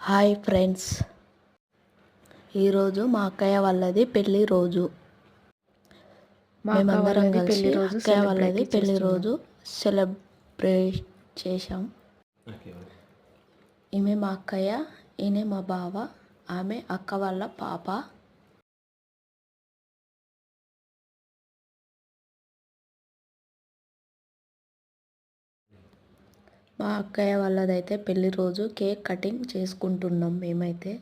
Hi friends, ఈరోజు మా అక్కయ్య వాళ్ళది పెళ్లి రోజు. మేమందరం కలిసి అక్కయ్య వాళ్ళది పెళ్లి రోజు సెలబ్రేట్ చేశాం. ఈమె మా అక్కయ్య, ఈయన మా బావ, ఆమె అక్క వాళ్ళ పాప. మా అక్కయ్య వాళ్ళదైతే పెళ్లి రోజు కేక్ కటింగ్ చేసుకుంటున్నాం మేమైతే.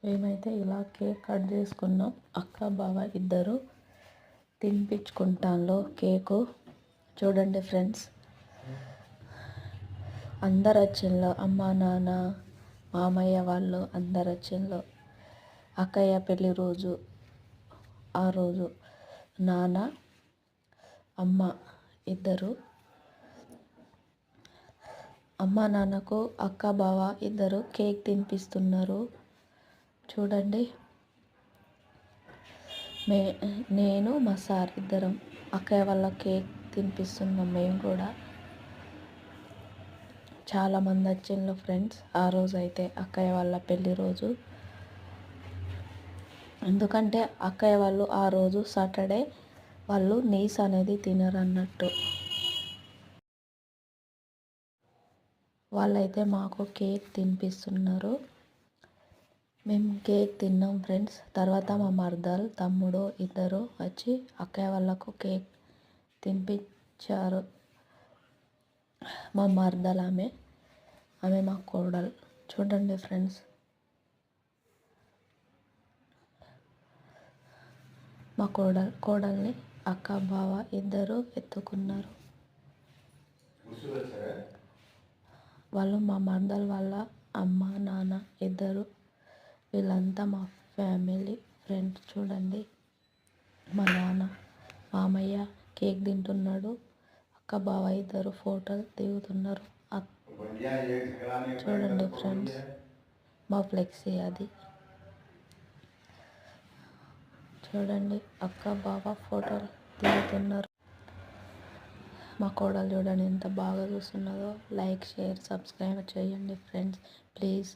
మేమైతే ఇలా కేక్ కట్ చేసుకున్నాం. అక్క బావ ఇద్దరు తినిపించుకుంటాను కేకు. చూడండి ఫ్రెండ్స్, అందరు వచ్చిండ్రు, అమ్మ నాన్న మామయ్య వాళ్ళు అందరు వచ్చిండ్రు. అక్కయ్య పెళ్లి రోజు, ఆ రోజు నాన్న అమ్మ ఇద్దరు, అమ్మ నాన్నకు అక్క బావ ఇద్దరు కేక్ తినిపిస్తున్నారు. చూడండి, నేను మా సార్ ఇద్దరం అక్కయ్య వాళ్ళ కేక్ తినిపిస్తున్నాం. మేము కూడా చాలామంది వచ్చిండ్రు ఫ్రెండ్స్. ఆ రోజు అయితే అక్కయ్య వాళ్ళ పెళ్లి రోజు. ఎందుకంటే అక్కయ్య వాళ్ళు ఆ రోజు సాటర్డే వాళ్ళు నీస్ అనేది తినరు అన్నట్టు. వాళ్ళైతే మాకు కేక్ తినిపిస్తున్నారు. మేము కేక్ తిన్నాం ఫ్రెండ్స్. తర్వాత మా మరదలు తమ్ముడు ఇద్దరు వచ్చి అక్కయ్య వాళ్ళకు కేక్ తినిపించారు. మా మరదలు ఆమె మా కోడలు. చూడండి ఫ్రెండ్స్, మా కోడల్ని అక్క బావ ఇద్దరు ఎత్తుకున్నారు. వాళ్ళు మా మరదలు వాళ్ళ అమ్మ నాన్న ఇద్దరు, వీళ్ళంతా మా ఫ్యామిలీ ఫ్రెండ్స్. చూడండి, మా నాన్న మామయ్య కేక్ తింటున్నాడు. అక్క బావ ఇద్దరు ఫోటోలు దిగుతున్నారు. చూడండి ఫ్రెండ్స్, మా ఫ్లెక్సీ అది. చూడండి, అక్క బావ ఫోటోలు దిగుతున్నారు. మా కోడలు చూడండి ఎంత బాగా చూస్తున్నదో. లైక్, షేర్, సబ్స్క్రైబ్ చేయండి ఫ్రెండ్స్ ప్లీజ్.